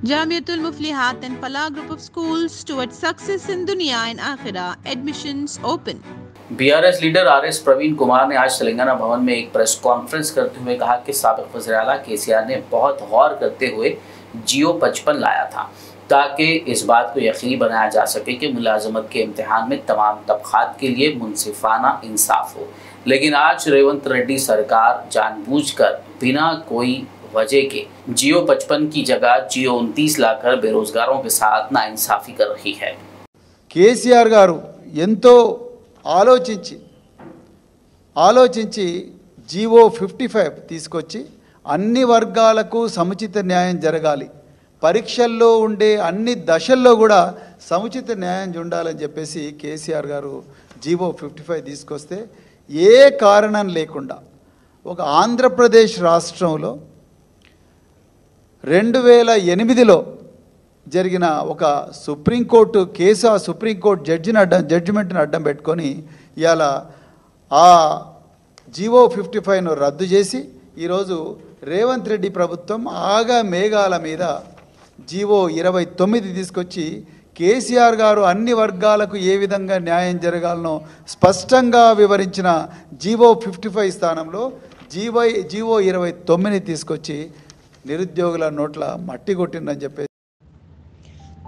Jamiatul Muflihat and Falah group of schools towards success in Dunya and Akhirah. Admissions open. BRS leader RS Praveen Kumar ने आज तेलंगाना भवन में एक press conference करते हुए कहा कि साबिक वज़ीर-ए-आला केसीआर ने बहुत गौर करते हुए जियो 55 लाया था ताकि इस बात को यकीनी बनाया जा सके कि मुलाजमत के इम्तिहान में तमाम तबक़ात के लिए मुनसिफाना इंसाफ हो। लेकिन आज रेवंत रेड्डी सरकार जानबूझकर बिना कोई वजह के जियो 55 की जगह जियो 29 लाकर बेरोजगारों के साथ नाइंसाफी कर रही है। केसीआर गारू ఎంతో ఆలోచించి జీవో 55 తీసుకొచ్చి అన్ని వర్గాలకు సముచిత న్యాయం జరగాలి, పరీక్షల్లో ఉండే అన్ని దశల్లో కూడా సముచిత న్యాయం ఉండాలని చెప్పేసి కేసీఆర్ గారు జీవో 55 తీసుకొస్తే ఏ కారణం లేకుండా ఒక ఆంధ్రప్రదేశ్ రాష్ట్రంలో 2008లో జరిగిన ఒక సుప్రీంకోర్టు కేసు, ఆ సుప్రీంకోర్టు జడ్జిమెంట్ని అడ్డం పెట్టుకొని ఇవాళ ఆ జీవో 55ను రద్దు చేసి ఈరోజు రేవంత్ రెడ్డి ప్రభుత్వం ఆగా మేఘాల మీద జీవో 29 తీసుకొచ్చి కేసీఆర్ గారు అన్ని వర్గాలకు ఏ విధంగా న్యాయం జరగాలనో స్పష్టంగా వివరించిన జీవో 55 స్థానంలో జీవో 29 తీసుకొచ్చి నిరుద్యోగుల నోట్ల మట్టి కొట్టిందని చెప్పి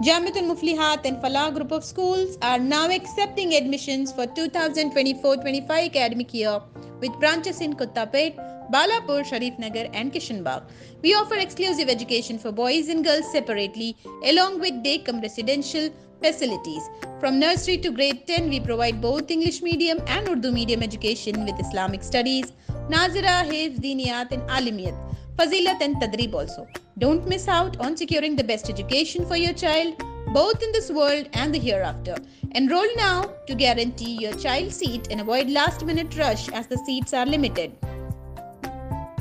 Jamiatul Muflihat and Falah group of schools are now accepting admissions for 2024-25 academic year with branches in Kottapet, Balapur, Sharif Nagar and Kishanbagh. We offer exclusive education for boys and girls separately along with day-cum residential facilities. From nursery to grade 10, we provide both English medium and Urdu medium education with Islamic studies, Nazira, Hifz, Diniyat and Alimiyat, Fazilat and Tadrib also. Don't miss out on securing the best education for your child, both in this world and the hereafter. Enroll now to guarantee your child's seat and avoid last-minute rush as the seats are limited.